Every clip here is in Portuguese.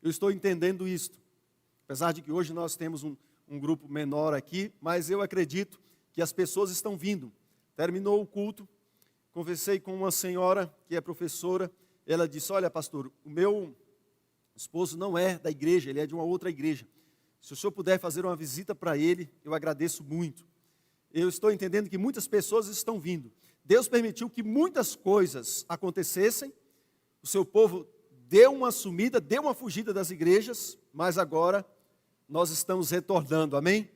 Eu estou entendendo isto. Apesar de que hoje nós temos um grupo menor aqui, mas eu acredito que as pessoas estão vindo. Terminou o culto, conversei com uma senhora que é professora. Ela disse: olha, pastor, o meu esposo não é da igreja, ele é de uma outra igreja. Se o senhor puder fazer uma visita para ele, eu agradeço muito. Eu estou entendendo que muitas pessoas estão vindo. Deus permitiu que muitas coisas acontecessem. O seu povo deu uma sumida, deu uma fugida das igrejas, mas agora nós estamos retornando, amém?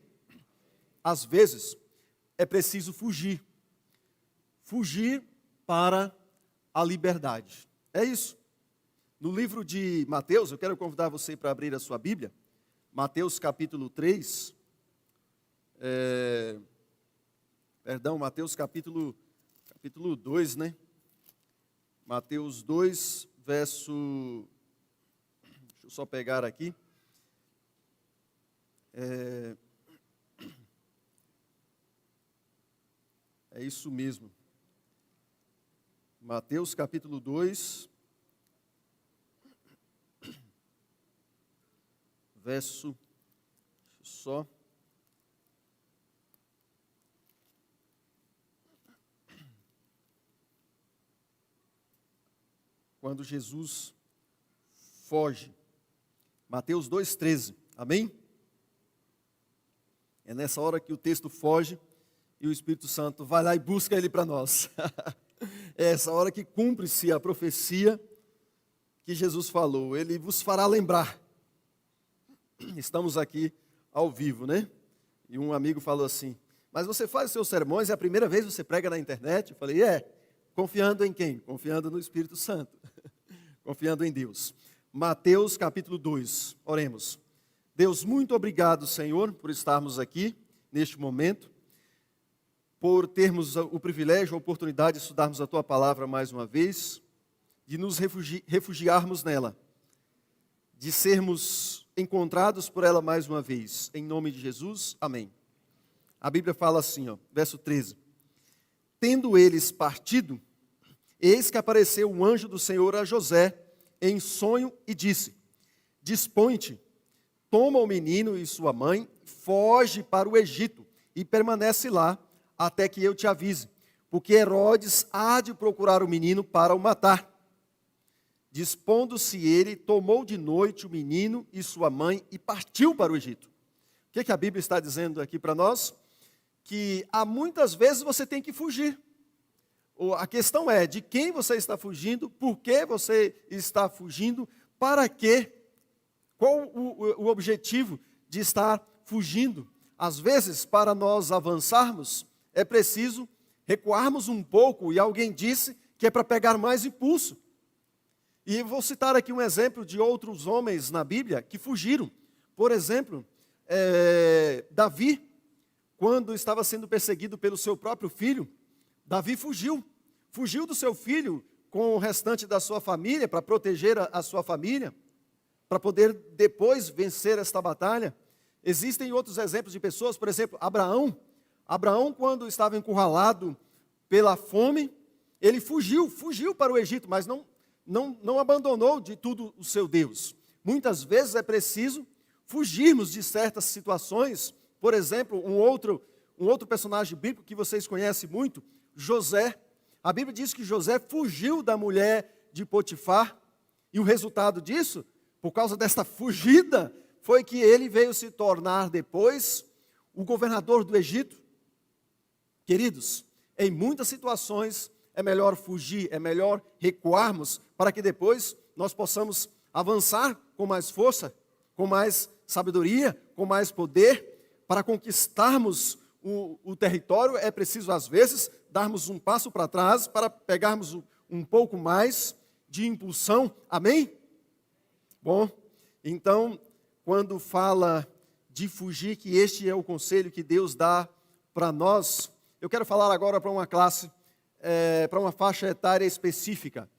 Às vezes é preciso fugir. Fugir para a liberdade. É isso. No livro de Mateus, eu quero convidar você para abrir a sua Bíblia. Mateus capítulo 3. Mateus capítulo 2, né? Mateus 2, verso... Deixa eu só pegar aqui. É isso mesmo. Mateus capítulo 2, verso... Deixa eu só... Quando Jesus foge. Mateus 2,13. Amém? É nessa hora que o texto foge e o Espírito Santo vai lá e busca ele para nós. É essa hora que cumpre-se a profecia que Jesus falou. Ele vos fará lembrar. Estamos aqui ao vivo, né? E um amigo falou assim: mas você faz os seus sermões e a primeira vez você prega na internet? Eu falei: confiando em quem? Confiando no Espírito Santo. Confiando em Deus. Mateus capítulo 2, oremos. Deus, muito obrigado, Senhor, por estarmos aqui neste momento, por termos o privilégio, a oportunidade de estudarmos a Tua palavra mais uma vez, de nos refugiarmos nela, de sermos encontrados por ela mais uma vez. Em nome de Jesus, amém. A Bíblia fala assim, verso 13. Tendo eles partido, eis que apareceu um anjo do Senhor a José em sonho e disse: dispõe-te, toma o menino e sua mãe, foge para o Egito e permanece lá até que eu te avise, porque Herodes há de procurar o menino para o matar. Dispondo-se ele, tomou de noite o menino e sua mãe e partiu para o Egito. O que a Bíblia está dizendo aqui para nós? Que há muitas vezes você tem que fugir. A questão é de quem você está fugindo, por que você está fugindo, para quê? Qual o objetivo de estar fugindo? Às vezes, para nós avançarmos, é preciso recuarmos um pouco, e alguém disse que é para pegar mais impulso. E vou citar aqui um exemplo de outros homens na Bíblia que fugiram. Por exemplo, Davi, quando estava sendo perseguido pelo seu próprio filho, Davi fugiu do seu filho com o restante da sua família, para proteger a sua família, para poder depois vencer esta batalha. Existem outros exemplos de pessoas, por exemplo, Abraão, quando estava encurralado pela fome, ele fugiu para o Egito, mas não abandonou de tudo o seu Deus. Muitas vezes é preciso fugirmos de certas situações. Por exemplo, um outro personagem bíblico que vocês conhecem muito, José. A Bíblia diz que José fugiu da mulher de Potifar, e o resultado disso, por causa desta fugida, foi que ele veio se tornar depois o governador do Egito. Queridos, em muitas situações é melhor fugir, é melhor recuarmos, para que depois nós possamos avançar com mais força, com mais sabedoria, com mais poder. Para conquistarmos o território, é preciso, às vezes, darmos um passo para trás, para pegarmos um pouco mais de impulsão. Amém? Bom, então, quando fala de fugir, que este é o conselho que Deus dá para nós, eu quero falar agora para uma classe, para uma faixa etária específica,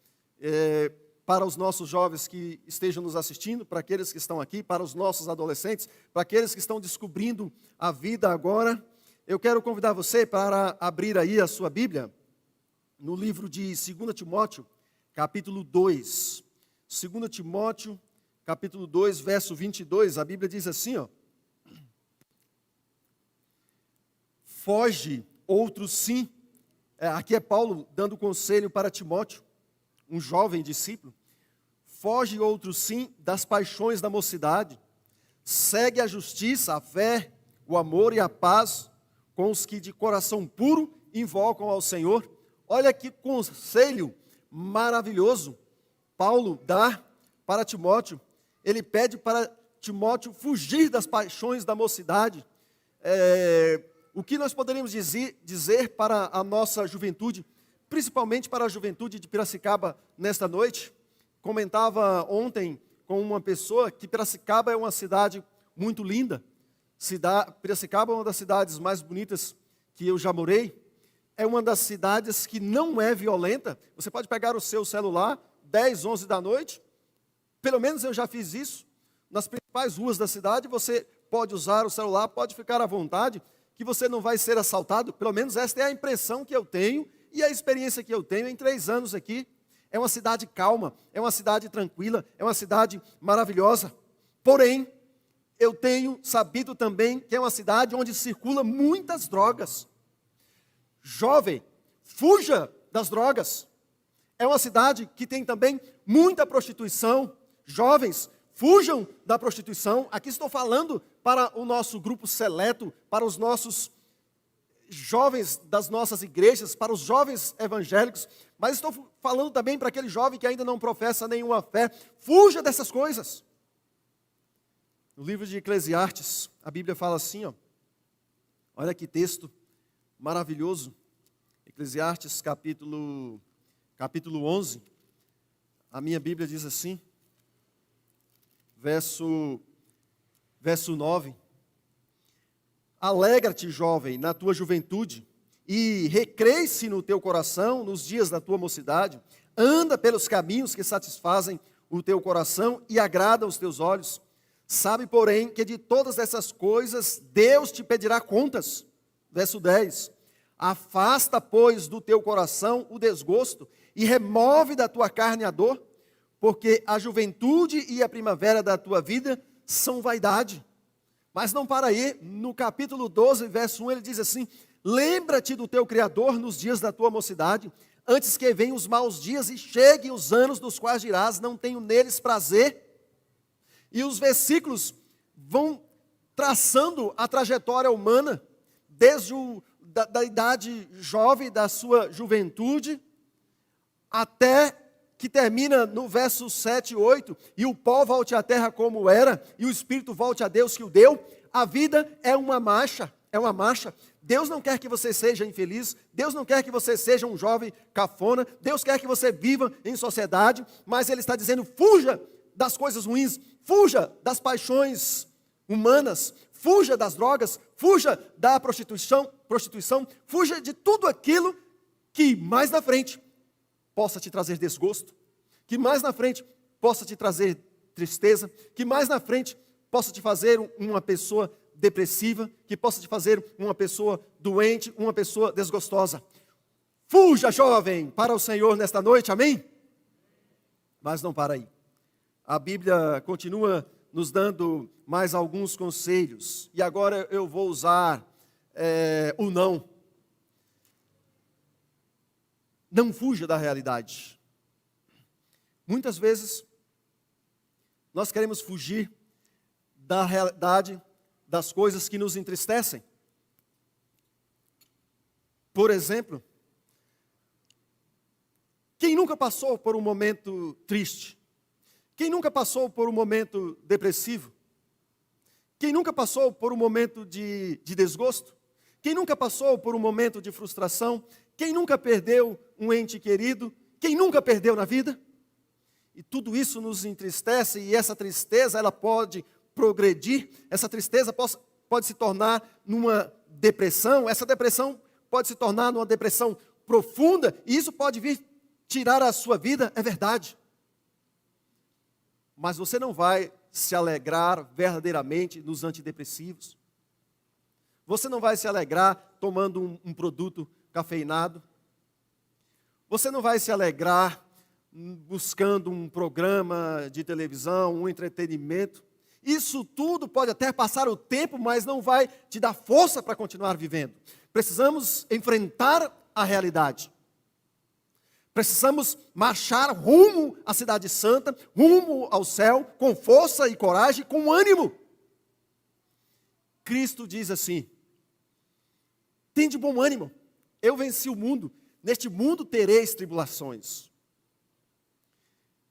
para os nossos jovens que estejam nos assistindo, para aqueles que estão aqui, para os nossos adolescentes, para aqueles que estão descobrindo a vida agora. Eu quero convidar você para abrir aí a sua Bíblia, no livro de 2 Timóteo, capítulo 2. 2 Timóteo, capítulo 2, verso 22, a Bíblia diz assim, ó: foge, outro sim. Aqui é Paulo dando conselho para Timóteo, um jovem discípulo. Foge, outro sim, das paixões da mocidade. Segue a justiça, a fé, o amor e a paz com os que de coração puro invocam ao Senhor. Olha que conselho maravilhoso Paulo dá para Timóteo. Ele pede para Timóteo fugir das paixões da mocidade. O que nós poderíamos dizer para a nossa juventude, principalmente para a juventude de Piracicaba nesta noite? Comentava ontem com uma pessoa que Piracicaba é uma cidade muito linda. Piracicaba é uma das cidades mais bonitas que eu já morei. É uma das cidades que não é violenta. Você pode pegar o seu celular, 10, 11 da noite. Pelo menos eu já fiz isso. Nas principais ruas da cidade, você pode usar o celular, pode ficar à vontade, que você não vai ser assaltado. Pelo menos esta é a impressão que eu tenho e a experiência que eu tenho em 3 anos aqui. É uma cidade calma, é uma cidade tranquila, é uma cidade maravilhosa. Porém, eu tenho sabido também que é uma cidade onde circula muitas drogas. Jovem, fuja das drogas. É uma cidade que tem também muita prostituição. Jovens, fujam da prostituição. Aqui estou falando para o nosso grupo seleto, para os nossos jovens das nossas igrejas, para os jovens evangélicos, mas estou falando também para aquele jovem que ainda não professa nenhuma fé. Fuja dessas coisas. No livro de Eclesiastes, a Bíblia fala assim, ó, olha que texto maravilhoso. Eclesiastes capítulo 11, a minha Bíblia diz assim, verso 9. Alegra-te, jovem, na tua juventude, e recreie-se no teu coração nos dias da tua mocidade. Anda pelos caminhos que satisfazem o teu coração e agradam os teus olhos. Sabe, porém, que de todas essas coisas Deus te pedirá contas. Verso 10. Afasta, pois, do teu coração o desgosto e remove da tua carne a dor, porque a juventude e a primavera da tua vida são vaidade. Mas não para aí, no capítulo 12, verso 1, ele diz assim: lembra-te do teu Criador nos dias da tua mocidade, antes que venham os maus dias e cheguem os anos dos quais dirás, não tenho neles prazer. E os versículos vão traçando a trajetória humana, desde da idade jovem, da sua juventude, até que termina no verso 7 e 8, e o pó volte à terra como era, e o espírito volte a Deus que o deu. A vida é uma marcha, Deus não quer que você seja infeliz, Deus não quer que você seja um jovem cafona, Deus quer que você viva em sociedade, mas Ele está dizendo, fuja das coisas ruins, fuja das paixões humanas, fuja das drogas, fuja da prostituição, fuja de tudo aquilo que mais na frente possa te trazer desgosto, que mais na frente possa te trazer tristeza, que mais na frente possa te fazer uma pessoa depressiva, que possa te fazer uma pessoa doente, uma pessoa desgostosa. Fuja, jovem, para o Senhor nesta noite, amém? Mas não para aí. A Bíblia continua nos dando mais alguns conselhos, e agora eu vou usar o não. Não fuja da realidade. Muitas vezes, nós queremos fugir da realidade, das coisas que nos entristecem. Por exemplo, quem nunca passou por um momento triste? Quem nunca passou por um momento depressivo? Quem nunca passou por um momento de desgosto? Quem nunca passou por um momento de frustração? Quem nunca perdeu um ente querido? Quem nunca perdeu na vida? E tudo isso nos entristece, e essa tristeza ela pode progredir, essa tristeza pode se tornar numa depressão, essa depressão pode se tornar numa depressão profunda, e isso pode vir tirar a sua vida, é verdade. Mas você não vai se alegrar verdadeiramente nos antidepressivos. Você não vai se alegrar tomando um produto cafeinado. Você não vai se alegrar buscando um programa de televisão, um entretenimento. Isso tudo pode até passar o tempo, mas não vai te dar força para continuar vivendo. Precisamos enfrentar a realidade. Precisamos marchar rumo à cidade santa, rumo ao céu, com força e coragem, com ânimo. Cristo diz assim: tende bom ânimo, eu venci o mundo, neste mundo tereis tribulações.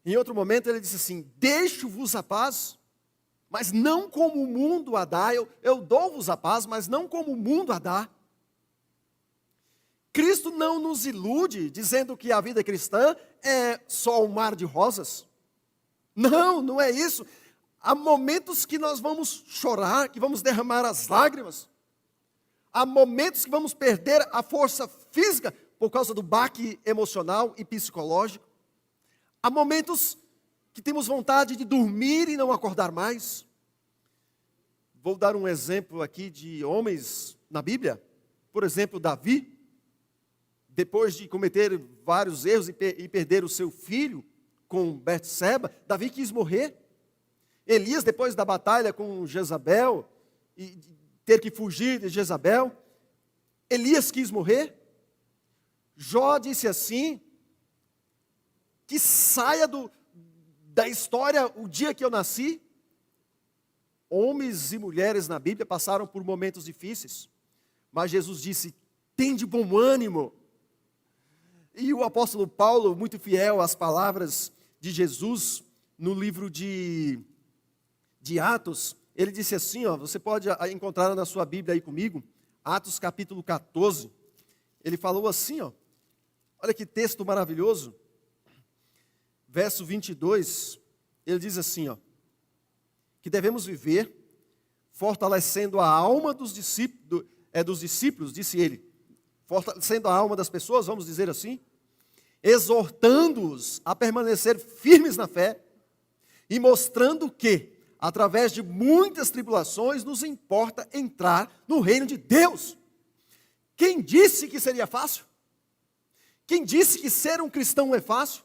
Em outro momento ele disse assim: deixo-vos a paz, mas não como o mundo a dá, eu dou-vos a paz, mas não como o mundo a dá. Cristo não nos ilude dizendo que a vida cristã é só um mar de rosas. Não, não é isso. Há momentos que nós vamos chorar, que vamos derramar as lágrimas. Há momentos que vamos perder a força física por causa do baque emocional e psicológico. Há momentos que temos vontade de dormir e não acordar mais. Vou dar um exemplo aqui de homens na Bíblia. Por exemplo, Davi, depois de cometer vários erros e perder o seu filho com Betseba, Davi quis morrer. Elias, depois da batalha com Jezabel, e ter que fugir de Jezabel, Elias quis morrer. Jó disse assim, que saia da história o dia que eu nasci. Homens e mulheres na Bíblia passaram por momentos difíceis, mas Jesus disse: tende bom ânimo. E o apóstolo Paulo, muito fiel às palavras de Jesus, no livro de Atos, ele disse assim, você pode encontrar na sua Bíblia aí comigo, Atos capítulo 14, ele falou assim, olha que texto maravilhoso, verso 22, ele diz assim, que devemos viver fortalecendo a alma dos discípulos, disse ele, fortalecendo a alma das pessoas, vamos dizer assim, exortando-os a permanecer firmes na fé e mostrando que, através de muitas tribulações, nos importa entrar no reino de Deus. Quem disse que seria fácil? Quem disse que ser um cristão é fácil?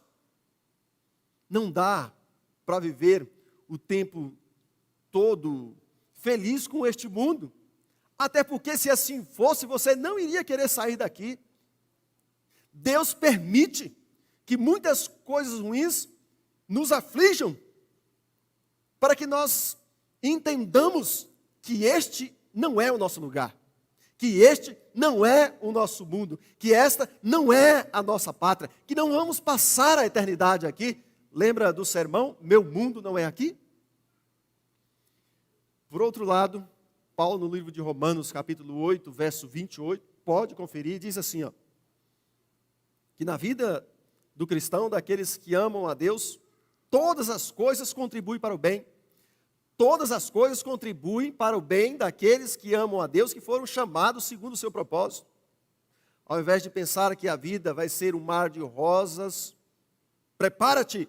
Não dá para viver o tempo todo feliz com este mundo. Até porque, se assim fosse, você não iria querer sair daqui. Deus permite que muitas coisas ruins nos aflijam, para que nós entendamos que este não é o nosso lugar, que este não é o nosso mundo, que esta não é a nossa pátria, que não vamos passar a eternidade aqui. Lembra do sermão, meu mundo não é aqui? Por outro lado, Paulo, no livro de Romanos, capítulo 8, verso 28, pode conferir, diz assim, que na vida do cristão, daqueles que amam a Deus, todas as coisas contribuem para o bem. Todas as coisas contribuem para o bem daqueles que amam a Deus, que foram chamados segundo o seu propósito. Ao invés de pensar que a vida vai ser um mar de rosas, prepara-te,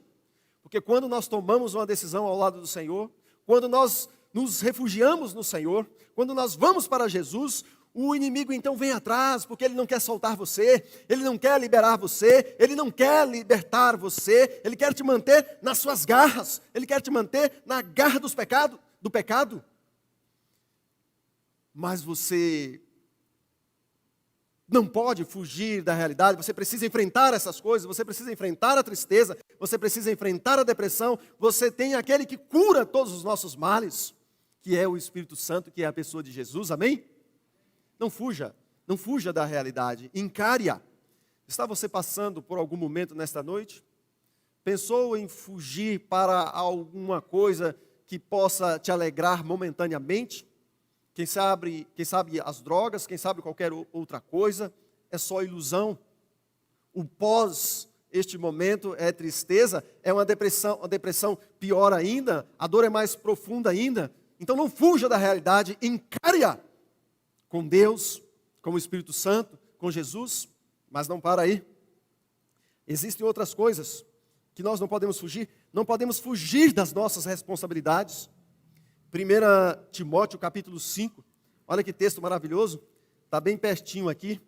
porque quando nós tomamos uma decisão ao lado do Senhor, quando nós nos refugiamos no Senhor, quando nós vamos para Jesus, o inimigo então vem atrás, porque ele não quer soltar você, ele não quer liberar você, ele não quer libertar você, ele quer te manter nas suas garras, ele quer te manter na garra do pecado. Mas você não pode fugir da realidade, você precisa enfrentar essas coisas, você precisa enfrentar a tristeza, você precisa enfrentar a depressão, você tem aquele que cura todos os nossos males, que é o Espírito Santo, que é a pessoa de Jesus, amém? Não fuja da realidade, encare-a. Está você passando por algum momento nesta noite? Pensou em fugir para alguma coisa que possa te alegrar momentaneamente? Quem sabe as drogas, quem sabe qualquer outra coisa, é só ilusão. O pós este momento é tristeza, é uma depressão pior ainda, a dor é mais profunda ainda. Então não fuja da realidade, encare-a com Deus, com o Espírito Santo, com Jesus, mas não para aí. Existem outras coisas que nós não podemos fugir das nossas responsabilidades. 1 Timóteo capítulo 5, olha que texto maravilhoso, está bem pertinho aqui.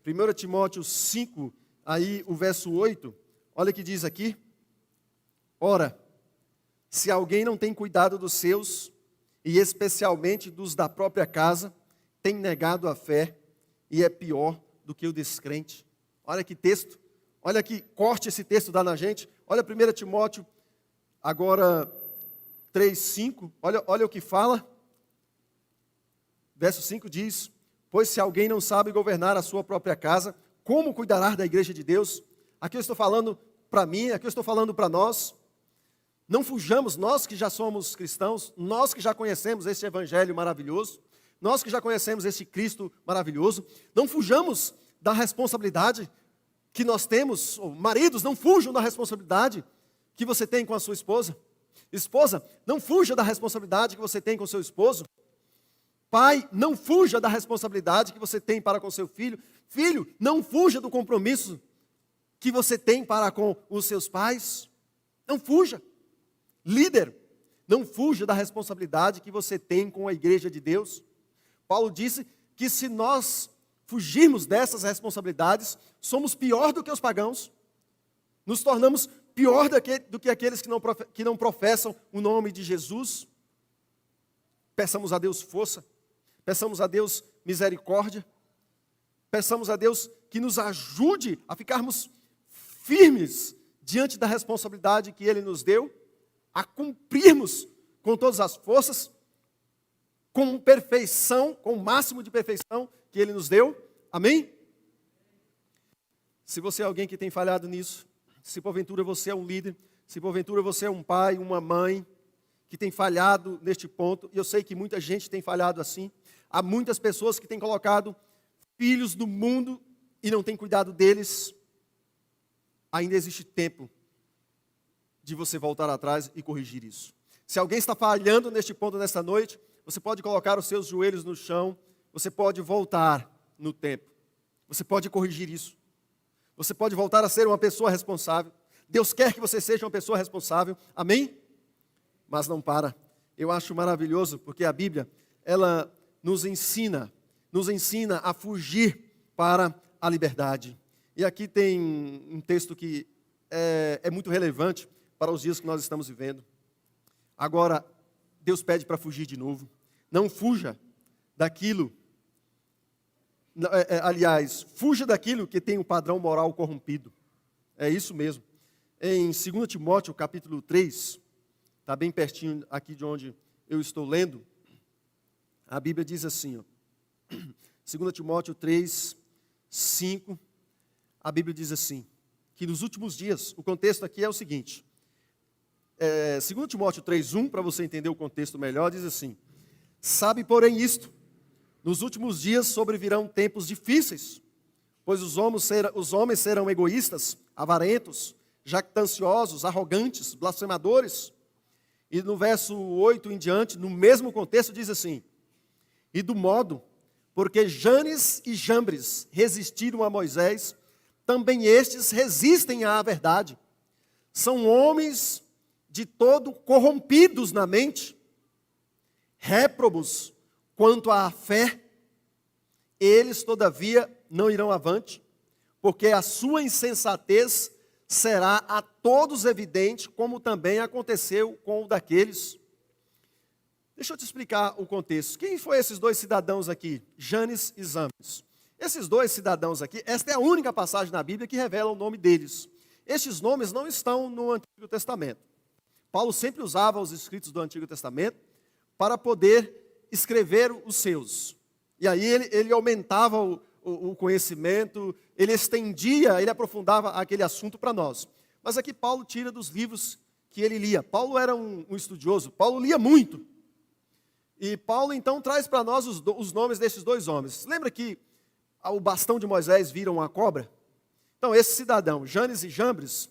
1 Timóteo 5, aí o verso 8, Olha o que diz aqui. Ora, se alguém não tem cuidado dos seus, e especialmente dos da própria casa, tem negado a fé e é pior do que o descrente. Olha que texto, olha que corte esse texto dá na gente. Olha 1 Timóteo, agora 3:5, olha o que fala. Verso 5 diz: pois se alguém não sabe governar a sua própria casa, como cuidará da igreja de Deus? Aqui eu estou falando para mim, aqui eu estou falando para nós. Não fujamos, nós que já somos cristãos, nós que já conhecemos esse evangelho maravilhoso, nós que já conhecemos esse Cristo maravilhoso, não fujamos da responsabilidade que nós temos. Maridos, não fujam da responsabilidade que você tem com a sua esposa. Esposa, não fuja da responsabilidade que você tem com o seu esposo. Pai, não fuja da responsabilidade que você tem para com seu filho. Filho, não fuja do compromisso que você tem para com os seus pais. Não fuja. Líder, não fuja da responsabilidade que você tem com a igreja de Deus. Paulo disse que se nós fugirmos dessas responsabilidades, somos pior do que os pagãos. Nos tornamos pior do que aqueles que não professam o nome de Jesus. Peçamos a Deus força, peçamos a Deus misericórdia, peçamos a Deus que nos ajude a ficarmos firmes diante da responsabilidade que Ele nos deu, a cumprirmos com todas as forças, com perfeição, com o máximo de perfeição que Ele nos deu. Amém? Se você é alguém que tem falhado nisso, se porventura você é um líder, se porventura você é um pai, uma mãe, que tem falhado neste ponto, e eu sei que muita gente tem falhado assim, há muitas pessoas que têm colocado filhos do mundo e não têm cuidado deles, ainda existe tempo de você voltar atrás e corrigir isso. Se alguém está falhando neste ponto nesta noite, você pode colocar os seus joelhos no chão, você pode voltar no tempo, você pode corrigir isso, você pode voltar a ser uma pessoa responsável. Deus quer que você seja uma pessoa responsável, amém? Mas não para. Eu acho maravilhoso, porque a Bíblia, ela nos ensina a fugir para a liberdade. E aqui tem um texto que é muito relevante para os dias que nós estamos vivendo. Agora, Deus pede para fugir de novo. Não fuja daquilo, aliás, fuja daquilo que tem um padrão moral corrompido. É isso mesmo. Em 2 Timóteo, capítulo 3, está bem pertinho aqui de onde eu estou lendo, a Bíblia diz assim, ó, 2 Timóteo 3, 5, a Bíblia diz assim, que nos últimos dias, o contexto aqui é o seguinte, 2 Timóteo 3, 1, para você entender o contexto melhor, diz assim: sabe, porém, isto, nos últimos dias sobrevirão tempos difíceis, pois os homens serão egoístas, avarentos, jactanciosos, arrogantes, blasfemadores. E no verso 8 em diante, no mesmo contexto, diz assim: e do modo, porque Janes e Jambres resistiram a Moisés, também estes resistem à verdade. São homens de todo corrompidos na mente, réprobos quanto à fé. Eles, todavia, não irão avante, porque a sua insensatez será a todos evidente, como também aconteceu com o daqueles. Deixa eu te explicar o contexto. Quem foi esses dois cidadãos aqui? Janes e Jambres. Esses dois cidadãos aqui, esta é a única passagem na Bíblia que revela o nome deles. Estes nomes não estão no Antigo Testamento. Paulo sempre usava os escritos do Antigo Testamento para poder escrever os seus. E aí ele aumentava o conhecimento, ele estendia, ele aprofundava aquele assunto para nós. Mas aqui Paulo tira dos livros que ele lia. Paulo era um estudioso, Paulo lia muito. E Paulo então traz para nós os nomes desses dois homens. Lembra que o bastão de Moisés vira uma cobra? Então esse cidadão, Janes e Jambres,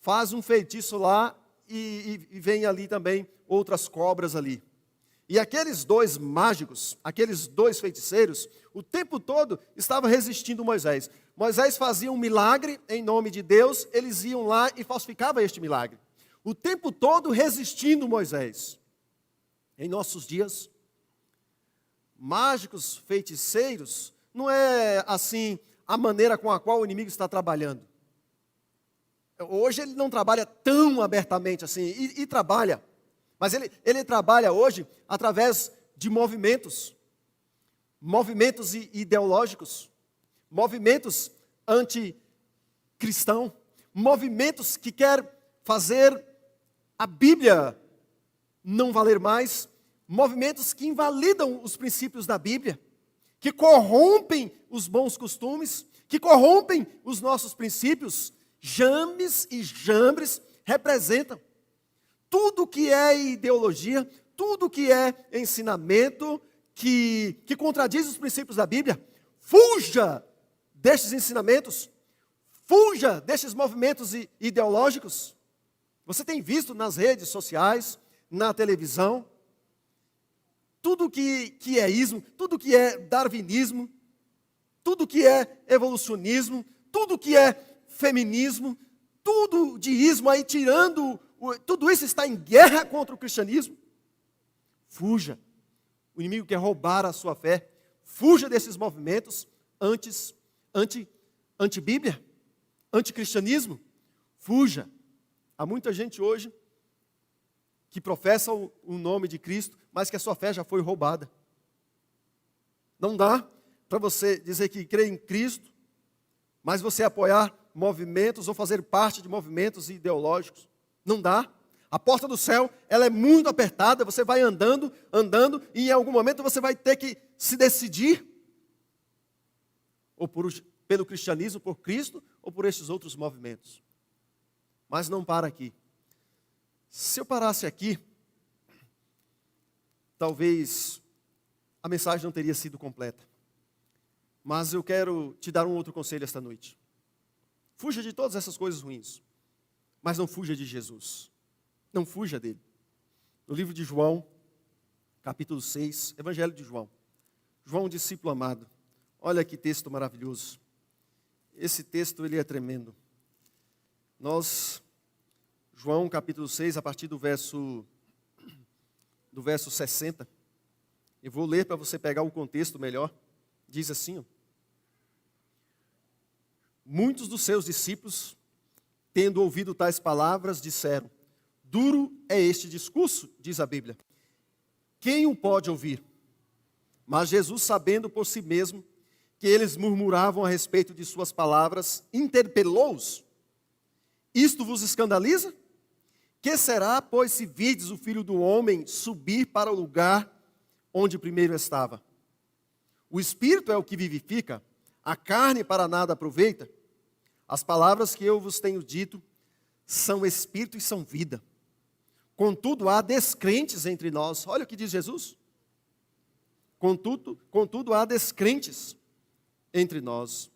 faz um feitiço lá e vem ali também outras cobras ali. E aqueles dois mágicos, aqueles dois feiticeiros, o tempo todo estavam resistindo a Moisés. Moisés fazia um milagre em nome de Deus, eles iam lá e falsificavam este milagre. O tempo todo resistindo a Moisés. Em nossos dias, mágicos, feiticeiros, não é assim a maneira com a qual o inimigo está trabalhando. Hoje ele não trabalha tão abertamente assim, e trabalha. Mas ele trabalha hoje através de movimentos ideológicos, movimentos anticristãos, movimentos que querem fazer a Bíblia não valer mais, movimentos que invalidam os princípios da Bíblia, que corrompem os bons costumes, que corrompem os nossos princípios. James e Jambres representam tudo que é ideologia, tudo que é ensinamento que contradiz os princípios da Bíblia. Fuja destes ensinamentos, fuja destes movimentos ideológicos. Você tem visto nas redes sociais, na televisão, tudo que é ismo, tudo que é darwinismo, tudo que é evolucionismo, tudo que é feminismo, tudo de ismo aí tirando, tudo isso está em guerra contra o cristianismo. Fuja. O inimigo quer roubar a sua fé. Fuja desses movimentos anti-Bíblia, anticristianismo. Fuja. Há muita gente hoje que professa o nome de Cristo, mas que a sua fé já foi roubada. Não dá para você dizer que crê em Cristo, mas você apoiar movimentos ou fazer parte de movimentos ideológicos. Não dá. A porta do céu, ela é muito apertada, você vai andando, e em algum momento você vai ter que se decidir, ou pelo cristianismo, por Cristo, ou por esses outros movimentos. Mas não para aqui. Se eu parasse aqui, talvez a mensagem não teria sido completa. Mas eu quero te dar um outro conselho esta noite. Fuja de todas essas coisas ruins, mas não fuja de Jesus. Não fuja dele. No livro de João, capítulo 6, Evangelho de João. João, discípulo amado. Olha que texto maravilhoso. Esse texto, ele é tremendo. João, capítulo 6, a partir do verso 60. Eu vou ler para você pegar o contexto melhor. Diz assim, ó. Muitos dos seus discípulos, tendo ouvido tais palavras, disseram: duro é este discurso, diz a Bíblia. Quem o pode ouvir? Mas Jesus, sabendo por si mesmo que eles murmuravam a respeito de suas palavras, interpelou-os. Isto vos escandaliza? Que será, pois, se virdes o Filho do Homem subir para o lugar onde primeiro estava? O Espírito é o que vivifica, a carne para nada aproveita. As palavras que eu vos tenho dito são Espírito e são vida. Contudo, há descrentes entre nós. Olha o que diz Jesus. Contudo, há descrentes entre nós,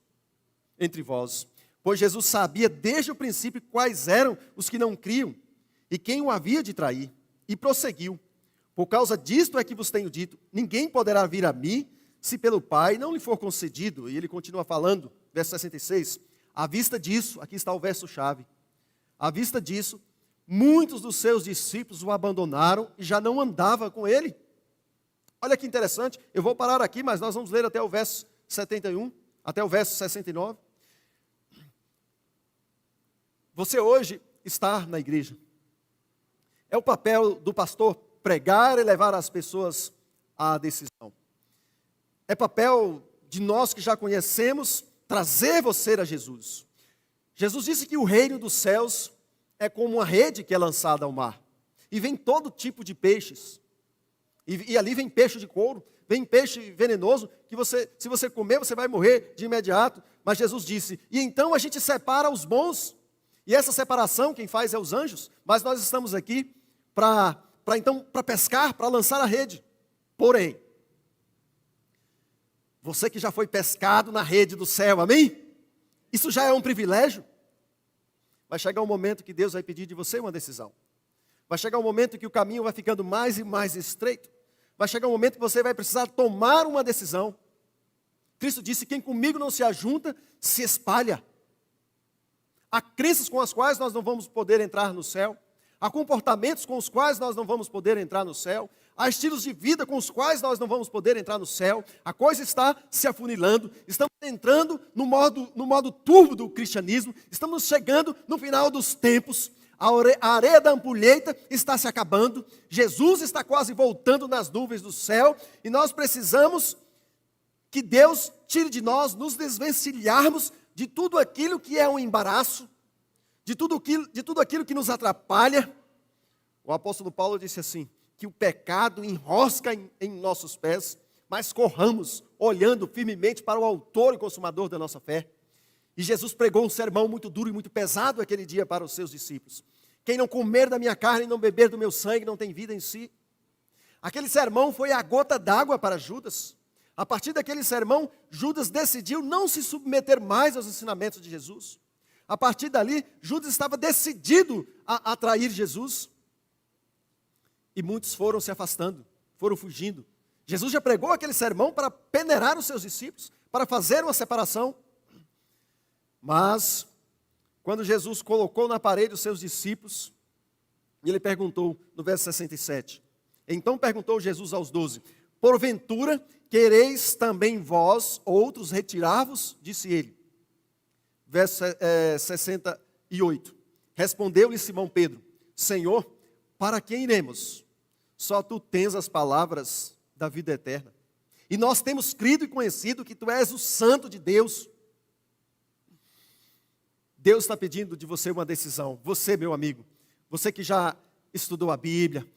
entre vós. Pois Jesus sabia desde o princípio quais eram os que não criam e quem o havia de trair. E prosseguiu. Por causa disto é que vos tenho dito, ninguém poderá vir a mim se pelo Pai não lhe for concedido. E ele continua falando, verso 66. À vista disso, aqui está o verso-chave. À vista disso, muitos dos seus discípulos o abandonaram e já não andava com ele. Olha que interessante, eu vou parar aqui, mas nós vamos ler até o verso 71, até o verso 69. Você hoje está na igreja. É o papel do pastor pregar e levar as pessoas à decisão. É papel de nós que já conhecemos trazer você a Jesus. Jesus disse que o reino dos céus é como uma rede que é lançada ao mar. E vem todo tipo de peixes. E ali vem peixe de couro, vem peixe venenoso, que se você comer, você vai morrer de imediato. Mas Jesus disse, e então a gente separa os bons. E essa separação, quem faz é os anjos. Mas nós estamos aqui para pescar, para lançar a rede. Porém, você que já foi pescado na rede do céu, amém? Isso já é um privilégio. Vai chegar um momento que Deus vai pedir de você uma decisão. Vai chegar um momento que o caminho vai ficando mais e mais estreito. Vai chegar um momento que você vai precisar tomar uma decisão. Cristo disse, quem comigo não se ajunta, se espalha. Há crenças com as quais nós não vamos poder entrar no céu. Há comportamentos com os quais nós não vamos poder entrar no céu. há estilos de vida com os quais nós não vamos poder entrar no céu, a coisa está se afunilando, estamos entrando no modo turbo do cristianismo, estamos chegando no final dos tempos, a areia da ampulheta está se acabando, Jesus está quase voltando nas nuvens do céu, e nós precisamos que Deus tire de nós, nos desvencilharmos de tudo aquilo que é um embaraço, de tudo aquilo que nos atrapalha. O apóstolo Paulo disse assim, que o pecado enrosca em nossos pés, mas corramos, olhando firmemente para o autor e consumador da nossa fé. E Jesus pregou um sermão muito duro e muito pesado aquele dia para os seus discípulos. Quem não comer da minha carne e não beber do meu sangue não tem vida em si. Aquele sermão foi a gota d'água para Judas. A partir daquele sermão, Judas decidiu não se submeter mais aos ensinamentos de Jesus. A partir dali, Judas estava decidido a trair Jesus. E muitos foram se afastando, foram fugindo. Jesus já pregou aquele sermão para peneirar os seus discípulos, para fazer uma separação. Mas, quando Jesus colocou na parede os seus discípulos, ele perguntou, no verso 67, então perguntou Jesus aos 12, porventura quereis também vós, outros, retirar-vos? Disse ele. Verso 68, respondeu-lhe Simão Pedro, Senhor, para quem iremos? Só tu tens as palavras da vida eterna. E nós temos crido e conhecido que tu és o Santo de Deus. Deus está pedindo de você uma decisão. Você, meu amigo, você que já estudou a Bíblia,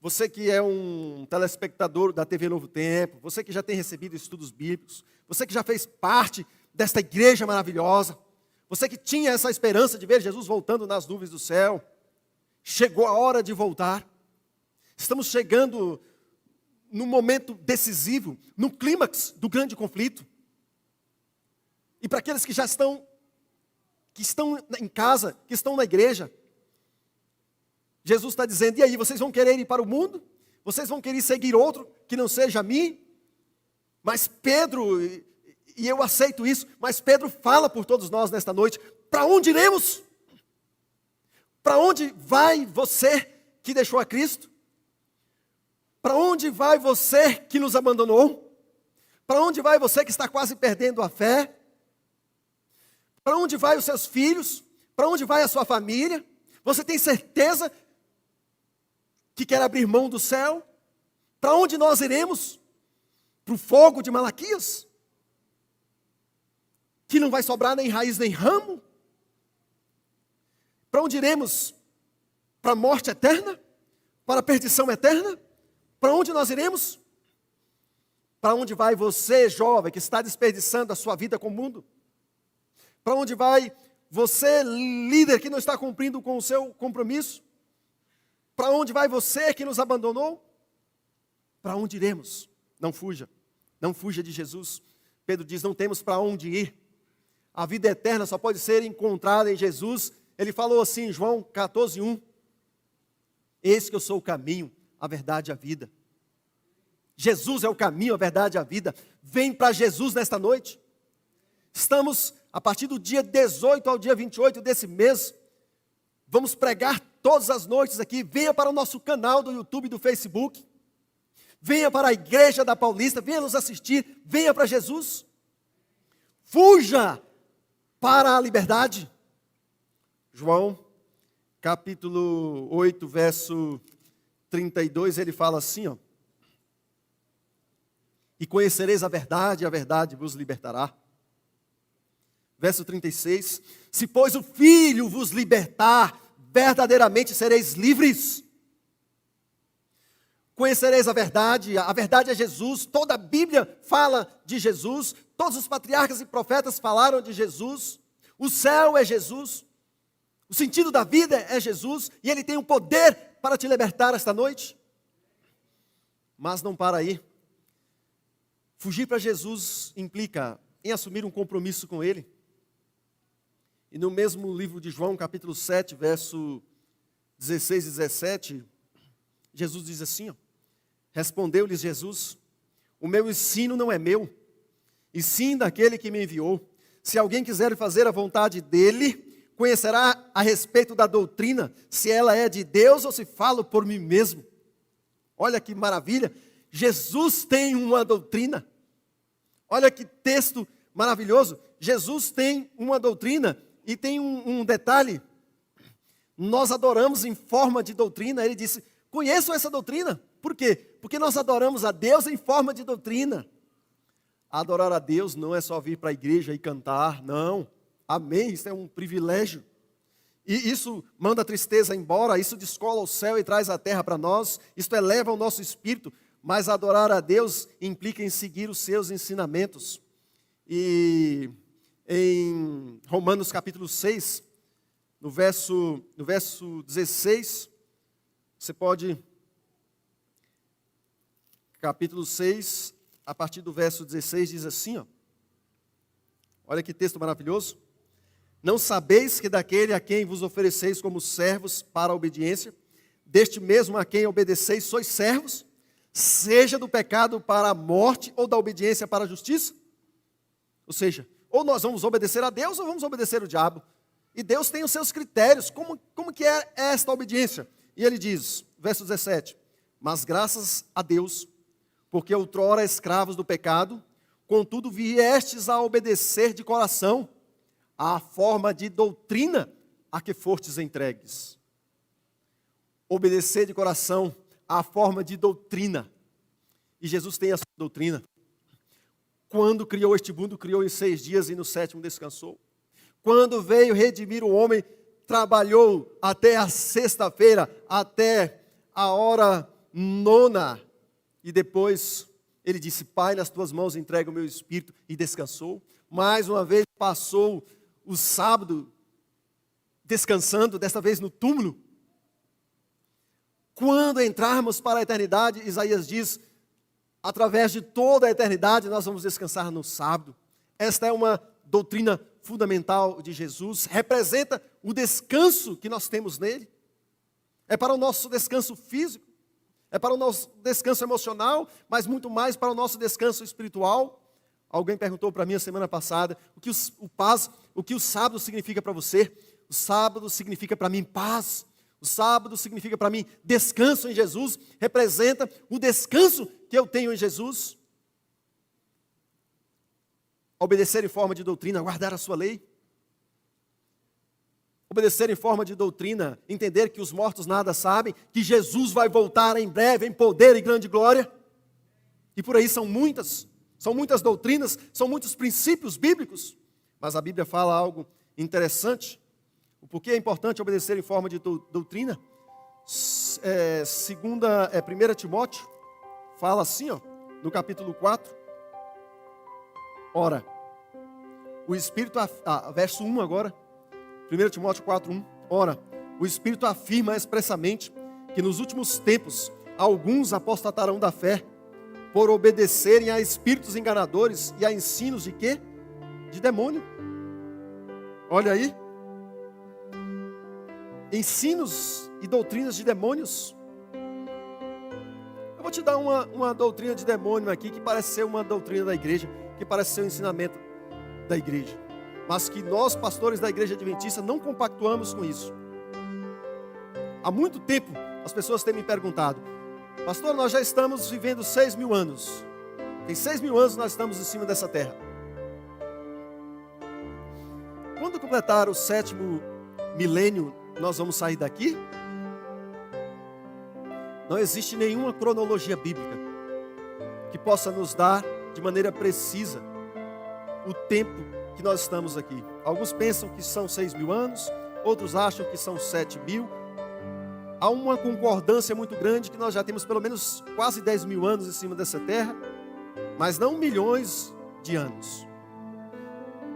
você que é um telespectador da TV Novo Tempo, você que já tem recebido estudos bíblicos, você que já fez parte desta igreja maravilhosa, você que tinha essa esperança de ver Jesus voltando nas nuvens do céu, chegou a hora de voltar. Estamos chegando no momento decisivo, no clímax do grande conflito. E para aqueles que já estão em casa, que estão na igreja, Jesus está dizendo, e aí, vocês vão querer ir para o mundo? Vocês vão querer seguir outro que não seja a mim? Mas Pedro, e eu aceito isso, mas Pedro fala por todos nós nesta noite, para onde iremos? Para onde vai você que deixou a Cristo? Para onde vai você que nos abandonou? Para onde vai você que está quase perdendo a fé? Para onde vai os seus filhos? Para onde vai a sua família? Você tem certeza que quer abrir mão do céu? Para onde nós iremos? Para o fogo de Malaquias? Que não vai sobrar nem raiz nem ramo? Para onde iremos? Para a morte eterna? Para a perdição eterna? Para onde nós iremos? Para onde vai você, jovem, que está desperdiçando a sua vida com o mundo? Para onde vai você, líder, que não está cumprindo com o seu compromisso? Para onde vai você que nos abandonou? Para onde iremos? Não fuja de Jesus. Pedro diz, não temos para onde ir. A vida eterna só pode ser encontrada em Jesus. Ele falou assim em João 14:1. Eis que eu sou o caminho, a verdade e a vida. Jesus é o caminho, a verdade e a vida. Vem para Jesus nesta noite. Estamos, a partir do dia 18 ao dia 28 desse mês, vamos pregar todas as noites aqui. Venha para o nosso canal do YouTube e do Facebook. Venha para a igreja da Paulista, venha nos assistir, venha para Jesus. Fuja para a liberdade. João, capítulo 8, verso 32, ele fala assim, ó. E conhecereis a verdade, e a verdade vos libertará. Verso 36, se pois o Filho vos libertar, verdadeiramente sereis livres. Conhecereis a verdade é Jesus, toda a Bíblia fala de Jesus, todos os patriarcas e profetas falaram de Jesus, o céu é Jesus, o sentido da vida é Jesus, e Ele tem o poder para te libertar esta noite. Mas não para aí. Fugir para Jesus implica em assumir um compromisso com Ele. E no mesmo livro de João, capítulo 7, verso 16 e 17, Jesus diz assim, ó, respondeu-lhes Jesus, o meu ensino não é meu, e sim daquele que me enviou. Se alguém quiser fazer a vontade dele, conhecerá a respeito da doutrina, se ela é de Deus ou se falo por mim mesmo. Olha que maravilha, Jesus tem uma doutrina. Olha que texto maravilhoso, Jesus tem uma doutrina e tem um detalhe. Nós adoramos em forma de doutrina. Ele disse, conheçam essa doutrina. Por quê? Porque nós adoramos a Deus em forma de doutrina. Adorar a Deus não é só vir para a igreja e cantar, não. Amém, isso é um privilégio. E isso manda a tristeza embora, isso descola o céu e traz a terra para nós, isso eleva o nosso espírito, mas adorar a Deus implica em seguir os seus ensinamentos. E em Romanos capítulo 6, no verso 16, você pode, capítulo 6, a partir do verso 16, diz assim, ó, olha que texto maravilhoso. Não sabeis que daquele a quem vos ofereceis como servos para a obediência, deste mesmo a quem obedeceis sois servos, seja do pecado para a morte ou da obediência para a justiça? Ou seja, ou nós vamos obedecer a Deus ou vamos obedecer o diabo. E Deus tem os seus critérios, como que é esta obediência? E ele diz, verso 17, mas graças a Deus, porque outrora escravos do pecado, contudo viestes a obedecer de coração à forma de doutrina a que fostes entregues. Obedecer de coração à forma de doutrina. E Jesus tem a sua doutrina. Quando criou este mundo, criou em 6 dias e no 7º descansou. Quando veio redimir o homem, trabalhou até a sexta-feira, até a hora 9. E depois ele disse, Pai, nas tuas mãos entrego o meu espírito, e descansou. Mais uma vez passou o sábado descansando, desta vez no túmulo. Quando entrarmos para a eternidade, Isaías diz, através de toda a eternidade nós vamos descansar no sábado. Esta é uma doutrina fundamental de Jesus, representa o descanso que nós temos nele. É para o nosso descanso físico, é para o nosso descanso emocional, mas muito mais para o nosso descanso espiritual. Alguém perguntou para mim a semana passada, o que o sábado significa para você? O sábado significa para mim paz. O sábado significa para mim descanso em Jesus, representa o descanso que eu tenho em Jesus. Obedecer em forma de doutrina, guardar a sua lei. Obedecer em forma de doutrina, entender que os mortos nada sabem, que Jesus vai voltar em breve em poder e grande glória. E por aí são muitas doutrinas, são muitos princípios bíblicos. Mas a Bíblia fala algo interessante. O porquê é importante obedecer em forma de doutrina? 1 Timóteo fala assim, ó, no capítulo 4. Ora, o Espírito, verso 1 agora, 1 Timóteo 4:1. Ora, o Espírito afirma expressamente que nos últimos tempos alguns apostatarão da fé, por obedecerem a espíritos enganadores e a ensinos de quê? De demônio. Olha aí. Ensinos e doutrinas de demônios. Eu vou te dar uma doutrina de demônio aqui, que parece ser uma doutrina da igreja, que parece ser um ensinamento da igreja, mas que nós, pastores da igreja adventista, não compactuamos com isso. Há muito tempo, as pessoas têm me perguntado, pastor, nós já estamos vivendo 6.000 anos. Tem 6.000 anos nós estamos em cima dessa terra. Quando completar o 7º milênio, nós vamos sair daqui? Não existe nenhuma cronologia bíblica que possa nos dar de maneira precisa o tempo que nós estamos aqui. Alguns pensam que são 6.000 anos, outros acham que são 7.000. Há uma concordância muito grande que nós já temos pelo menos quase 10.000 anos em cima dessa terra, mas não milhões de anos.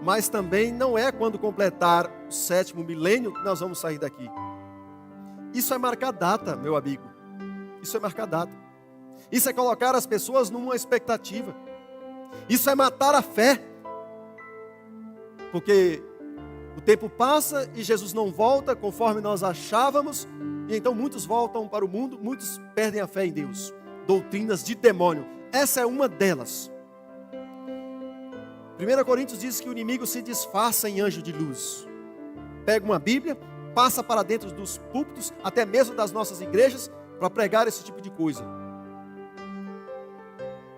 Mas também não é quando completar o 7º milênio que nós vamos sair daqui. Isso é marcar data, meu amigo. Isso é marcar data. Isso é colocar as pessoas numa expectativa. Isso é matar a fé. Porque o tempo passa e Jesus não volta conforme nós achávamos. E então muitos voltam para o mundo, muitos perdem a fé em Deus. Doutrinas de demônio. Essa é uma delas. 1 Coríntios diz que o inimigo se disfarça em anjo de luz. Pega uma Bíblia, passa para dentro dos púlpitos, até mesmo das nossas igrejas, para pregar esse tipo de coisa.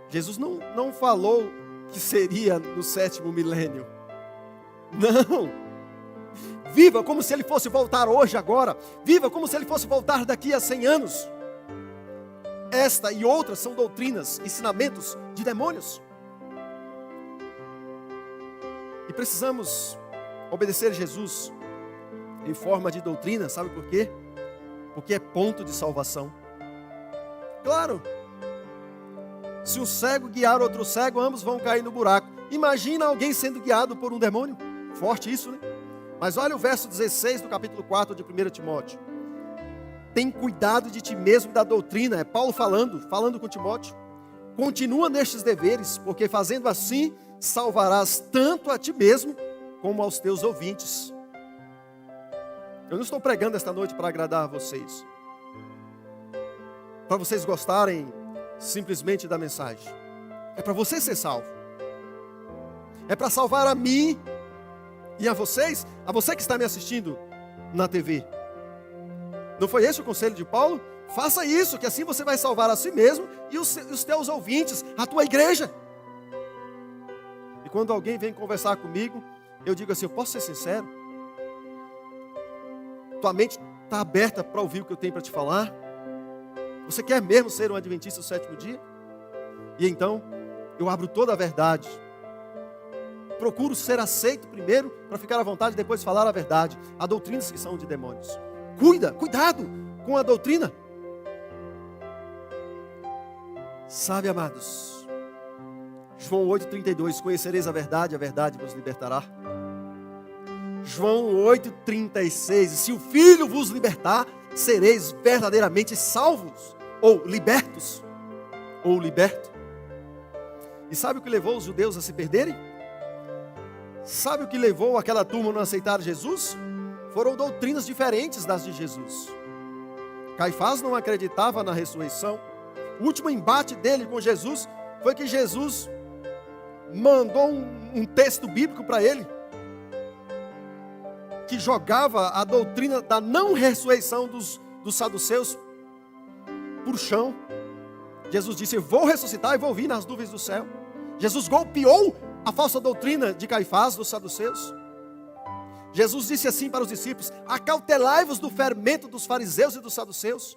Jesus não falou que seria no 7º milênio. Não. Viva como se ele fosse voltar hoje, agora. Viva como se ele fosse voltar daqui a 100 anos. Esta e outras são doutrinas, ensinamentos de demônios. E precisamos obedecer Jesus em forma de doutrina, sabe por quê? Porque é ponto de salvação. Claro, se um cego guiar outro cego, ambos vão cair no buraco. Imagina alguém sendo guiado por um demônio. Forte isso, né? Mas olha o verso 16 do capítulo 4 de 1 Timóteo. Tem cuidado de ti mesmo e da doutrina. É Paulo falando com Timóteo. Continua nestes deveres, porque fazendo assim, salvarás tanto a ti mesmo, como aos teus ouvintes. Eu não estou pregando esta noite para agradar a vocês, para vocês gostarem simplesmente da mensagem. É para você ser salvo. É para salvar a mim e a vocês, a você que está me assistindo na TV. Não foi esse o conselho de Paulo? Faça isso, que assim você vai salvar a si mesmo e os teus ouvintes, a tua igreja. E quando alguém vem conversar comigo, eu digo assim, eu posso ser sincero? Tua mente está aberta para ouvir o que eu tenho para te falar? Você quer mesmo ser um adventista do 7º dia? E então, eu abro toda a verdade. Procuro ser aceito primeiro, para ficar à vontade, depois falar a verdade. Há doutrinas que são de demônios. Cuidado com a doutrina. Sabe, amados, João 8,32, conhecereis a verdade vos libertará. João 8,36, se o Filho vos libertar, sereis verdadeiramente salvos, ou libertos, ou liberto. E sabe o que levou os judeus a se perderem? Sabe o que levou aquela turma a não aceitar Jesus? Foram doutrinas diferentes das de Jesus. Caifás não acreditava na ressurreição. O último embate dele com Jesus foi que Jesus mandou um texto bíblico para ele, que jogava a doutrina da não ressurreição dos saduceus por chão. Jesus disse, eu vou ressuscitar e vou vir nas nuvens do céu. Jesus golpeou a falsa doutrina de Caifás, dos saduceus. Jesus disse assim para os discípulos, acautelai-vos do fermento dos fariseus e dos saduceus.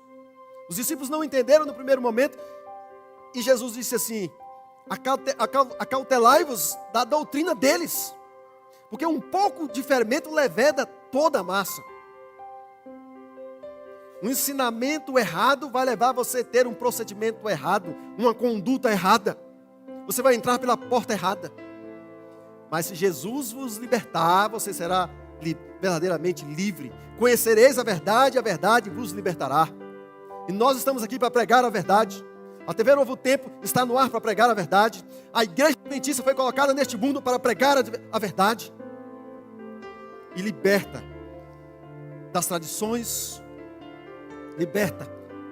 Os discípulos não entenderam no primeiro momento, e Jesus disse assim, acautelai-vos da doutrina deles, porque um pouco de fermento leveda toda a massa. Um ensinamento errado vai levar você a ter um procedimento errado, uma conduta errada. Você vai entrar pela porta errada. Mas se Jesus vos libertar, você será verdadeiramente livre. Conhecereis a verdade vos libertará. E nós estamos aqui para pregar a verdade. A TV Novo Tempo está no ar para pregar a verdade. A igreja adventista foi colocada neste mundo para pregar a verdade. E liberta das tradições, liberta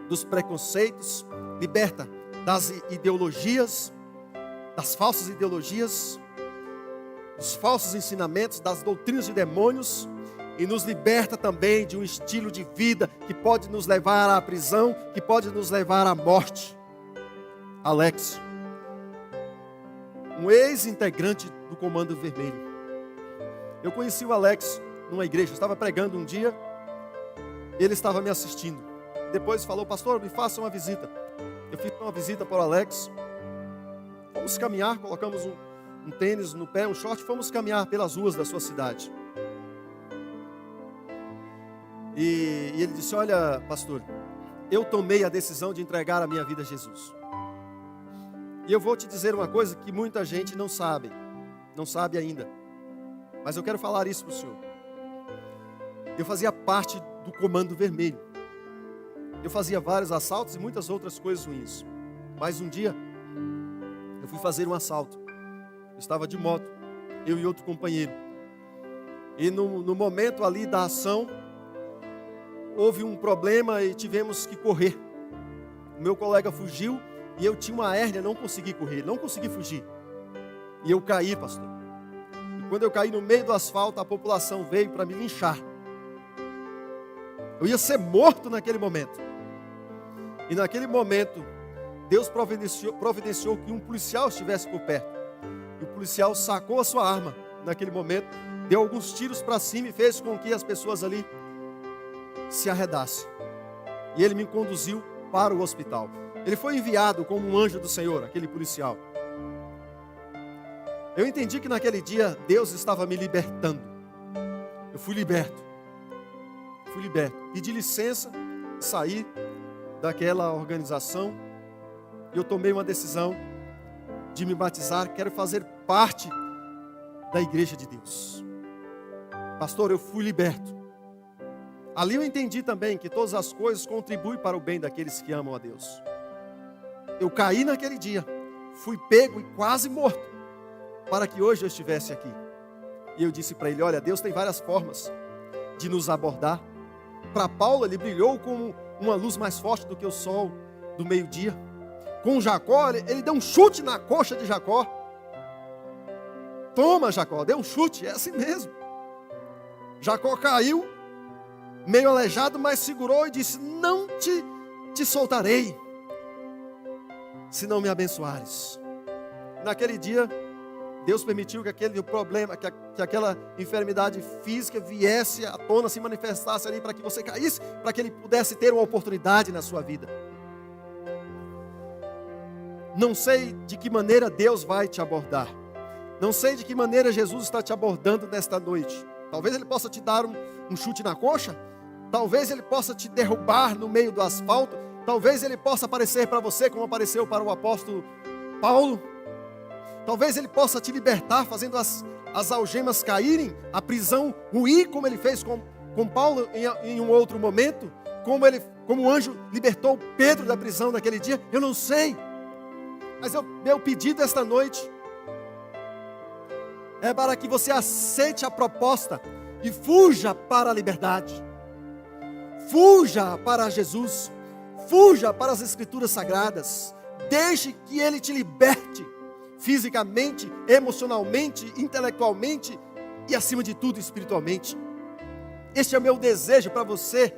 dos preconceitos, liberta das ideologias, das falsas ideologias, dos falsos ensinamentos, das doutrinas de demônios, e nos liberta também de um estilo de vida que pode nos levar à prisão, que pode nos levar à morte. Alex, um ex-integrante do Comando Vermelho. Eu conheci o Alex numa igreja, eu estava pregando um dia, ele estava me assistindo. Depois falou, pastor, me faça uma visita. Eu fiz uma visita para o Alex. Fomos caminhar, colocamos um tênis no pé, um short, fomos caminhar pelas ruas da sua cidade. E ele disse, olha, pastor, eu tomei a decisão de entregar a minha vida a Jesus. E eu vou te dizer uma coisa que muita gente não sabe ainda. Mas eu quero falar isso para o senhor. Eu fazia parte do Comando Vermelho. Eu fazia vários assaltos e muitas outras coisas ruins. Mas um dia, eu fui fazer um assalto. Eu estava de moto, eu e outro companheiro. E no momento ali da ação, houve um problema e tivemos que correr. O meu colega fugiu e eu tinha uma hérnia, não consegui correr, não consegui fugir. E eu caí, pastor. E quando eu caí no meio do asfalto, a população veio para me linchar. Eu ia ser morto naquele momento. E naquele momento, Deus providenciou que um policial estivesse por perto. E o policial sacou a sua arma naquele momento, deu alguns tiros para cima e fez com que as pessoas ali se arredassem. E ele me conduziu para o hospital. Ele foi enviado como um anjo do Senhor, aquele policial. Eu entendi que naquele dia Deus estava me libertando. Eu fui liberto. Pedi licença, saí daquela organização e eu tomei uma decisão de me batizar. Quero fazer parte da igreja de Deus. Pastor, eu fui liberto. Ali eu entendi também que todas as coisas contribuem para o bem daqueles que amam a Deus. Eu caí naquele dia, fui pego e quase morto, para que hoje eu estivesse aqui. E eu disse para ele, olha, Deus tem várias formas de nos abordar. Para Paulo, ele brilhou como uma luz mais forte do que o sol do meio-dia. Com Jacó, ele deu um chute na coxa de Jacó. Toma, Jacó, deu um chute, é assim mesmo. Jacó caiu, meio aleijado, mas segurou e disse, não te soltarei, se não me abençoares. Naquele dia, Deus permitiu que aquele problema, que aquela enfermidade física viesse à tona, se manifestasse ali para que você caísse, para que ele pudesse ter uma oportunidade na sua vida. Não sei de que maneira Deus vai te abordar. Não sei de que maneira Jesus está te abordando nesta noite. Talvez ele possa te dar um chute na coxa. Talvez ele possa te derrubar no meio do asfalto. Talvez ele possa aparecer para você como apareceu para o apóstolo Paulo. Talvez ele possa te libertar fazendo as algemas caírem, a prisão ruir, como ele fez com Paulo em um outro momento. Como o anjo libertou Pedro da prisão naquele dia. Eu não sei. Mas meu pedido esta noite é para que você aceite a proposta e fuja para a liberdade. Fuja para Jesus. Fuja para as Escrituras Sagradas. Deixe que Ele te liberte fisicamente, emocionalmente, intelectualmente e, acima de tudo, espiritualmente. Este é o meu desejo para você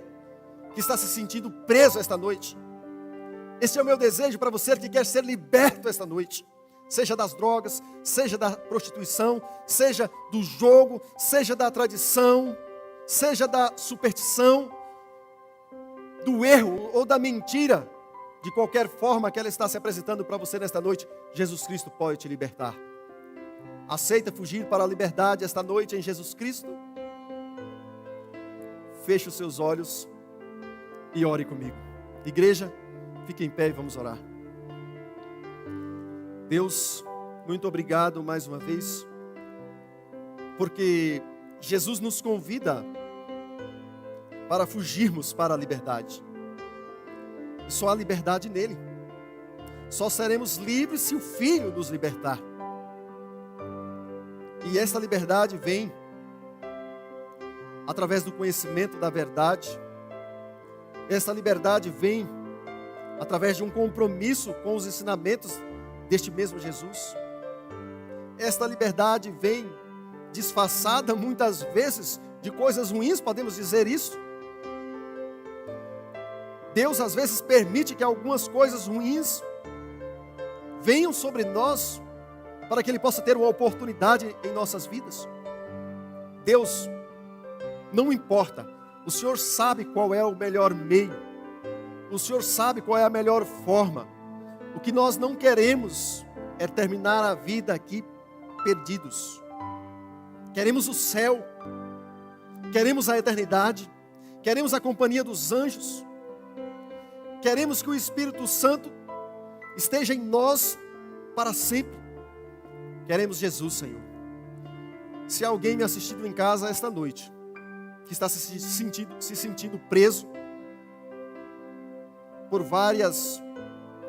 que está se sentindo preso esta noite. Este é o meu desejo para você que quer ser liberto esta noite. Seja das drogas, seja da prostituição, seja do jogo, seja da tradição, seja da superstição, do erro ou da mentira. De qualquer forma que ela está se apresentando para você nesta noite, Jesus Cristo pode te libertar. Aceita fugir para a liberdade esta noite em Jesus Cristo? Feche os seus olhos e ore comigo. Igreja, fique em pé e vamos orar. Deus, muito obrigado mais uma vez, porque Jesus nos convida para fugirmos para a liberdade. Só há liberdade nele. Só seremos livres se o Filho nos libertar. E esta liberdade vem através do conhecimento da verdade. Esta liberdade vem através de um compromisso com os ensinamentos deste mesmo Jesus. Esta liberdade vem disfarçada muitas vezes de coisas ruins, podemos dizer isso. Deus às vezes permite que algumas coisas ruins venham sobre nós para que Ele possa ter uma oportunidade em nossas vidas. Deus, não importa, o Senhor sabe qual é o melhor meio, o Senhor sabe qual é a melhor forma. O que nós não queremos é terminar a vida aqui perdidos. Queremos o céu, queremos a eternidade, queremos a companhia dos anjos. Queremos que o Espírito Santo esteja em nós para sempre. Queremos Jesus, Senhor. Se alguém me assistindo em casa esta noite, que está se sentindo preso por várias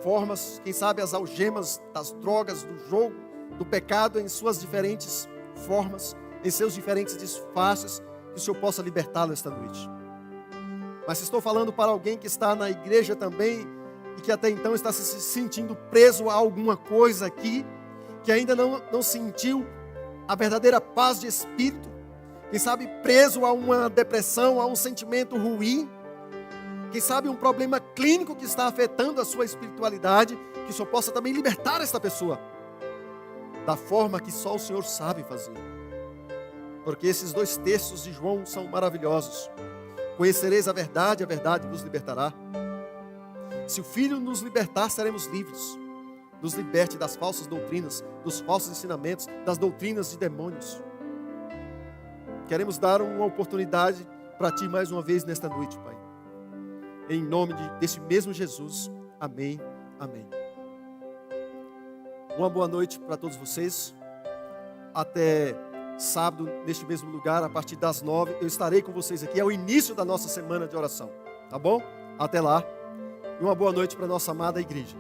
formas, quem sabe as algemas das drogas, do jogo, do pecado em suas diferentes formas, em seus diferentes disfarces, que o Senhor possa libertá-lo esta noite. Mas estou falando para alguém que está na igreja também e que até então está se sentindo preso a alguma coisa aqui, que ainda não sentiu a verdadeira paz de espírito, quem sabe preso a uma depressão, a um sentimento ruim, quem sabe um problema clínico que está afetando a sua espiritualidade, o Senhor possa também libertar esta pessoa da forma que só o Senhor sabe fazer. Porque esses 2 textos de João são maravilhosos. Conhecereis a verdade vos libertará. Se o Filho nos libertar, seremos livres. Nos liberte das falsas doutrinas, dos falsos ensinamentos, das doutrinas de demônios. Queremos dar uma oportunidade para Ti mais uma vez nesta noite, Pai. Em nome desse mesmo Jesus. Amém, amém. Uma boa noite para todos vocês. Até sábado, neste mesmo lugar, a partir das 9, eu estarei com vocês aqui. É o início da nossa semana de oração, tá bom? Até lá. E uma boa noite para a nossa amada igreja.